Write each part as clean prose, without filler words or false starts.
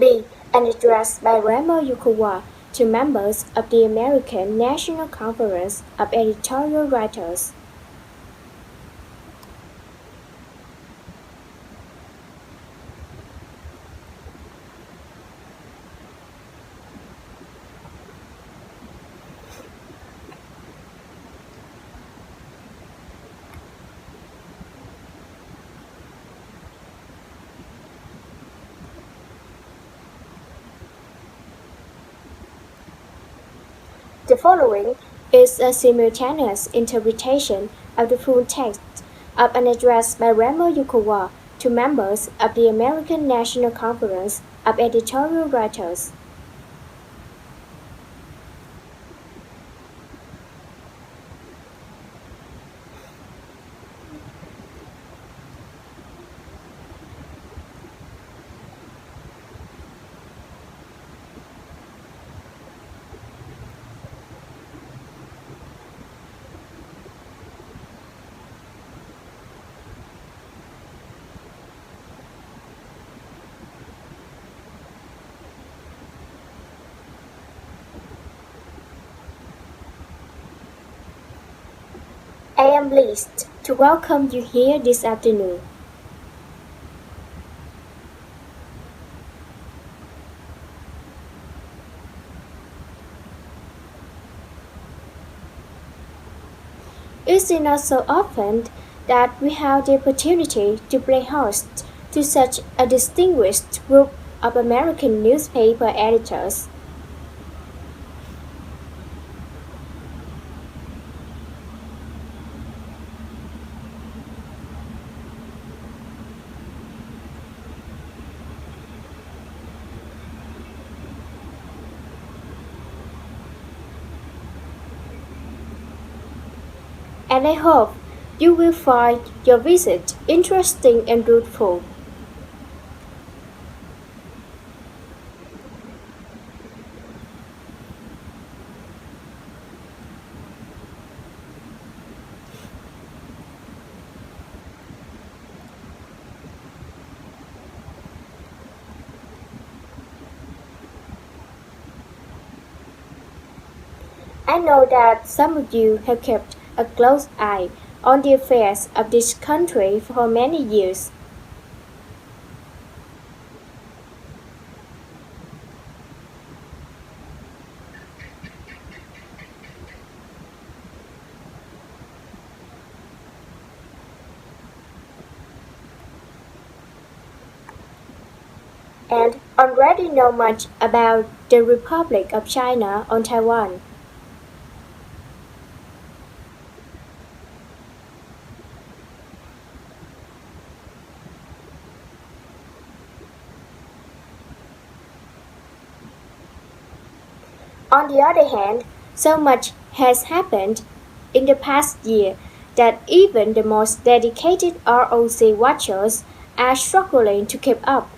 B. An address by Kuo-hwa to members of the American National Conference of Editorial Writers. The following is a simultaneous interpretation of the full text of an address by Kuo-hwa to members of the American National Conference of Editorial Writers. I am pleased to welcome you here this afternoon. It is not so often that we have the opportunity to play host to such a distinguished group of American newspaper editors. And I hope you will find your visit interesting and fruitful. I know that some of you have kept a close eye on the affairs of this country for many years. And already know much about the Republic of China on Taiwan. On the other hand, so much has happened in the past year that even the most dedicated ROC watchers are struggling to keep up.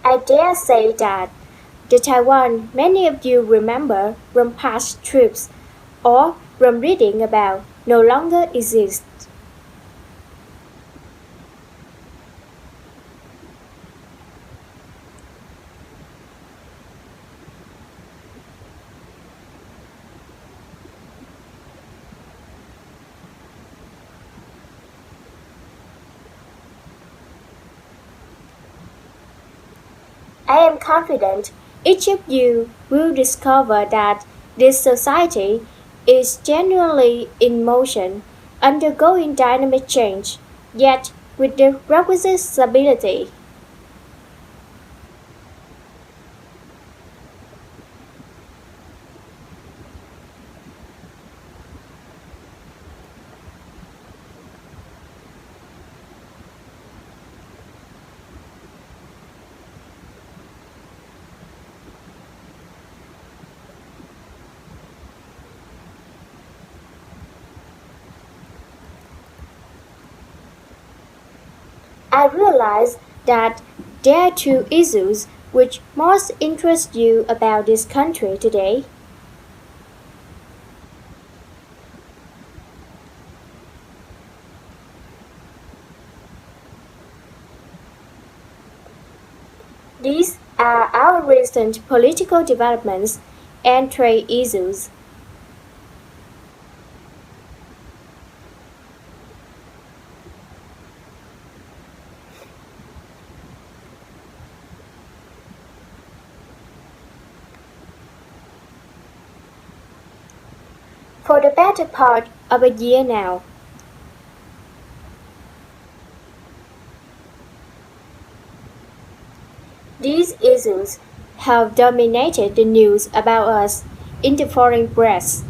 I dare say that the Taiwan many of you remember from past trips or from reading about no longer exists. I am confident each of you will discover that this society is genuinely in motion, undergoing dynamic change, yet with the requisite stability. I realize that there are two issues which most interest you about this country today. These are our recent political developments and trade issues. For the better part of a year now, these issues have dominated the news about us in the foreign press.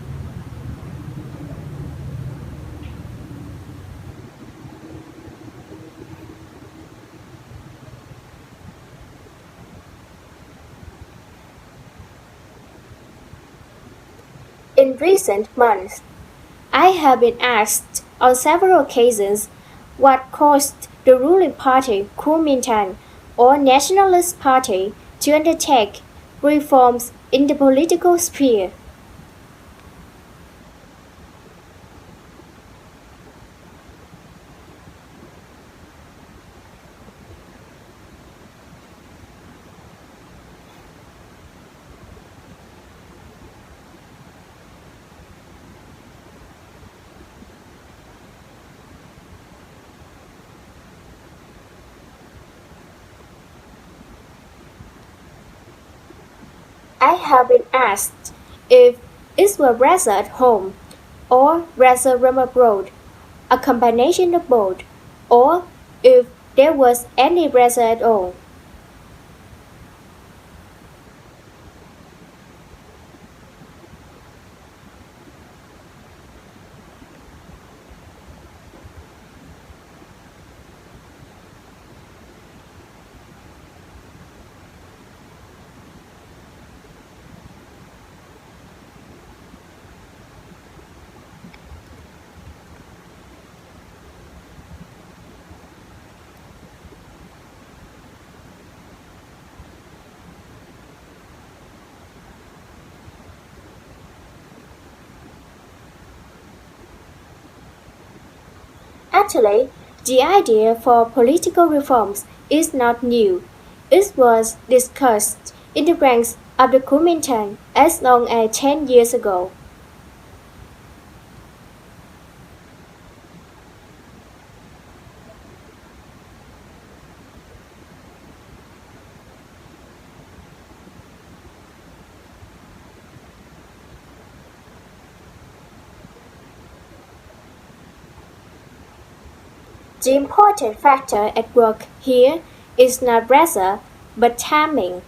In recent months, I have been asked on several occasions what caused the ruling party Kuomintang or Nationalist Party to undertake reforms in the political sphere. I have been asked if it were rather at home or rather from abroad, a combination of both, or if there was any rather at all. Actually, the idea for political reforms is not new. It was discussed in the ranks of the Kuomintang as long as 10 years ago. The important factor at work here is not weather, but timing.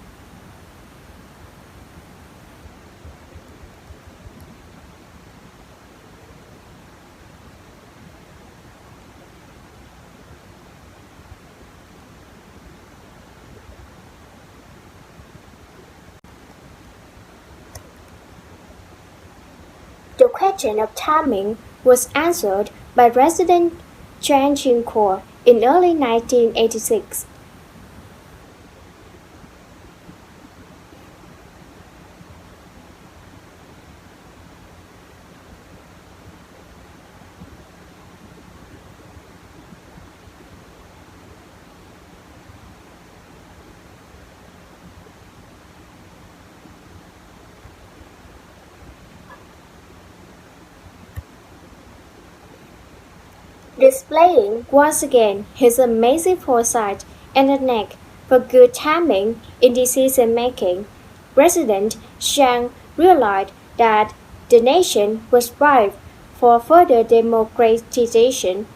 The question of timing was answered by President Chiang Ching-kuo in early 1986. Displaying once again his amazing foresight and a knack for good timing in decision making, President Chiang realized that the nation was ripe for further democratization.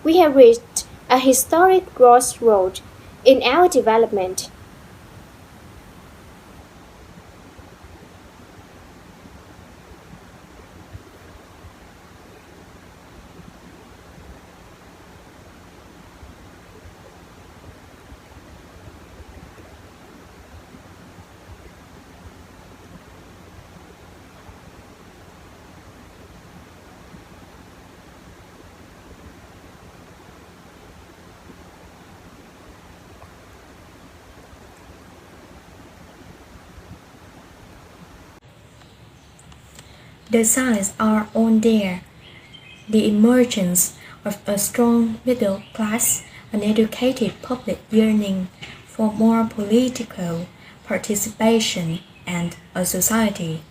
We have reached a historic crossroad in our development. The signs are all there: the emergence of a strong middle class, an educated public yearning for more political participation, and a society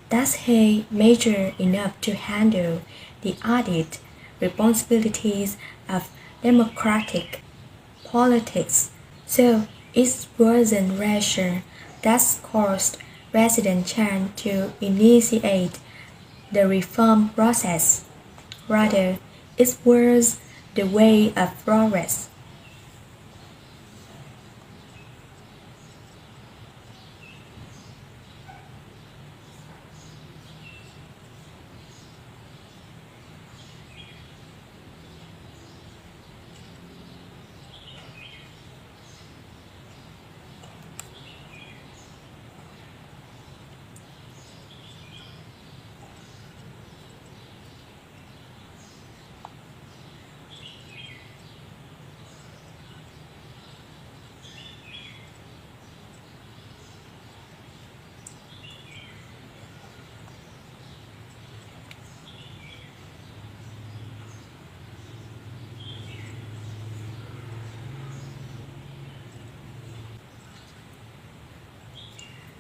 that's mature enough to handle the added responsibilities of democratic politics. So it wasn't rational that caused President Chan to initiate the reform process. Rather, it was the way of progress.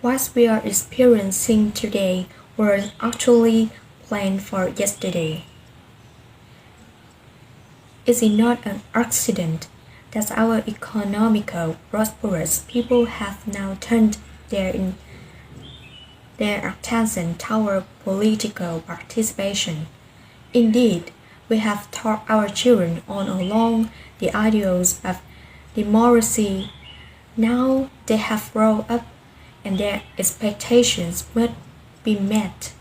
What we are experiencing today was actually planned for yesterday. Is it not an accident that our economical prosperous people have now turned their attention toward political participation? Indeed, we have taught our children all along the ideals of democracy. Now they have grown up and their expectations must be met.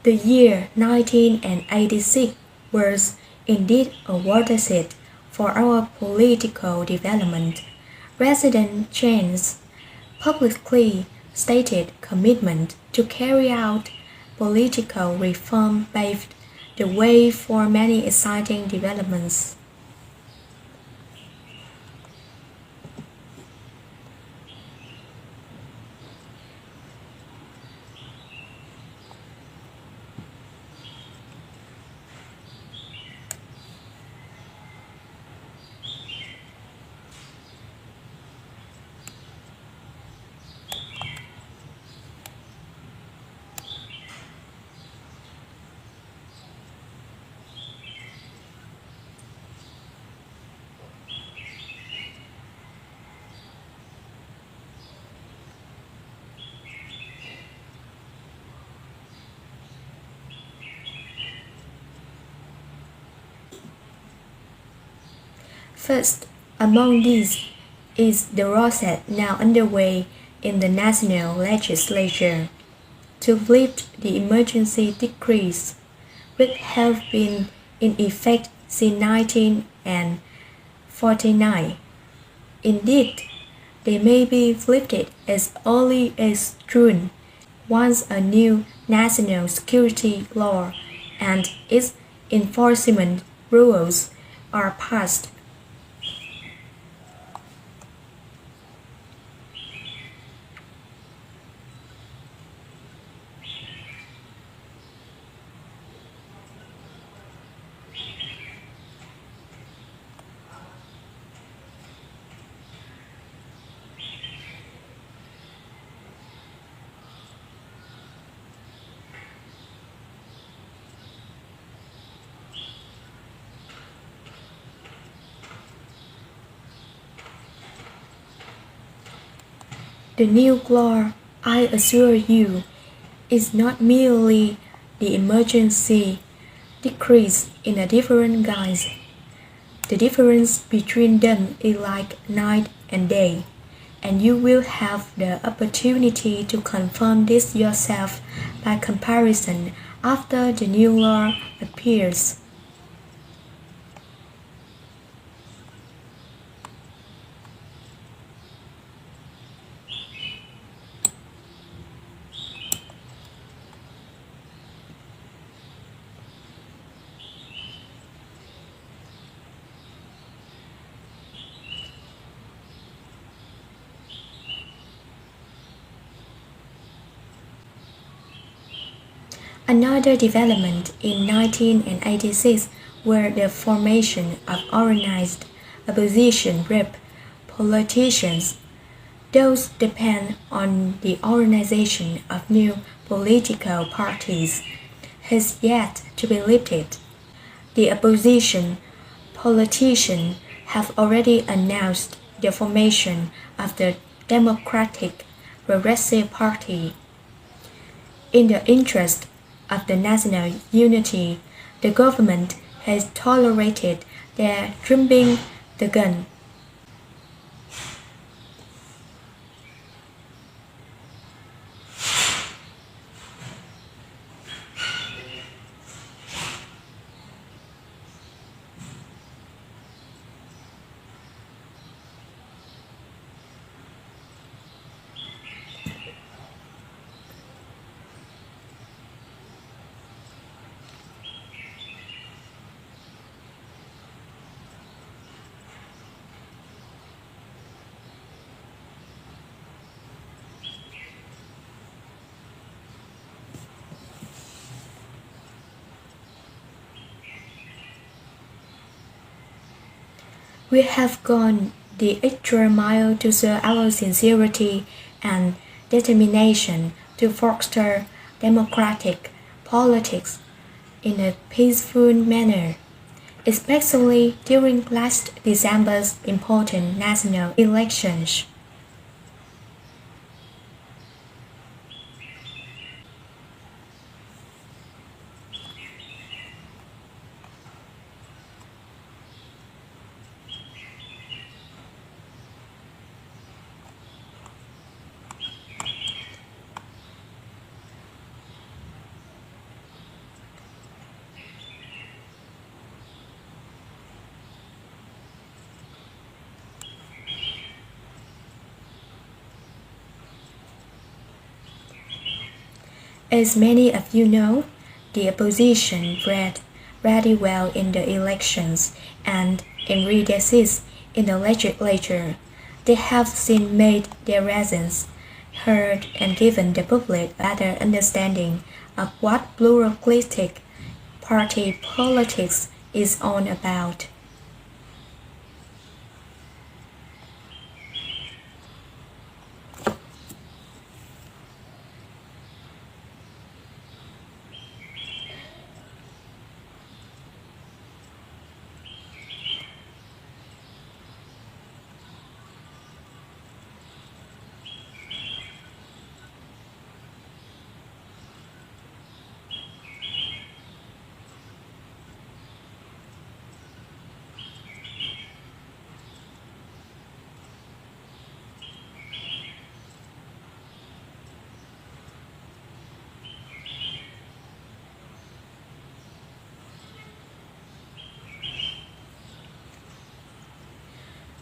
The year 1986 was indeed a watershed for our political development. President Chan's publicly stated commitment to carry out political reform paved the way for many exciting developments. First among these is the process now underway in the national legislature to lift the emergency decrees, which have been in effect since 1949. Indeed, they may be lifted as early as June, once a new national security law and its enforcement rules are passed. The new law, I assure you, is not merely the emergency decrease in a different guise. The difference between them is like night and day, and you will have the opportunity to confirm this yourself by comparison after the new law appears. Another development in 1986 were the formation of organized opposition group politicians. Those depend on the organization of new political parties has yet to be lifted. The opposition politicians have already announced the formation of the Democratic Progressive Party. In the interest of the national unity, the government has tolerated their jumping the gun. We have gone the extra mile to show our sincerity and determination to foster democratic politics in a peaceful manner, especially during last December's important national elections. As many of you know, the opposition fared very well in the elections and in recesses in the legislature. They have since made their reasons heard and given the public a better understanding of what pluralistic party politics is all about.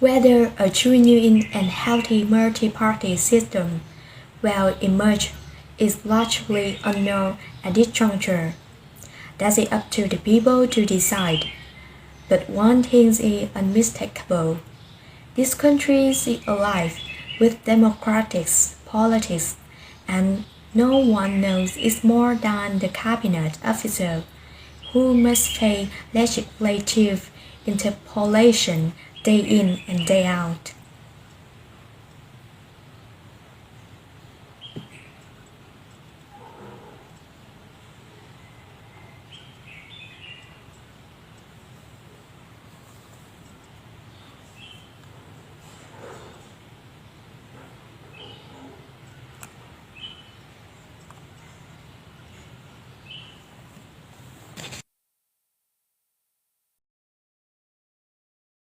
Whether a genuine and healthy multi-party system will emerge is largely unknown at this juncture. That's it up to the people to decide. But one thing is unmistakable. This country is alive with democratic politics, and no one knows it more than the cabinet officer who must face legislative interpolation day in and day out.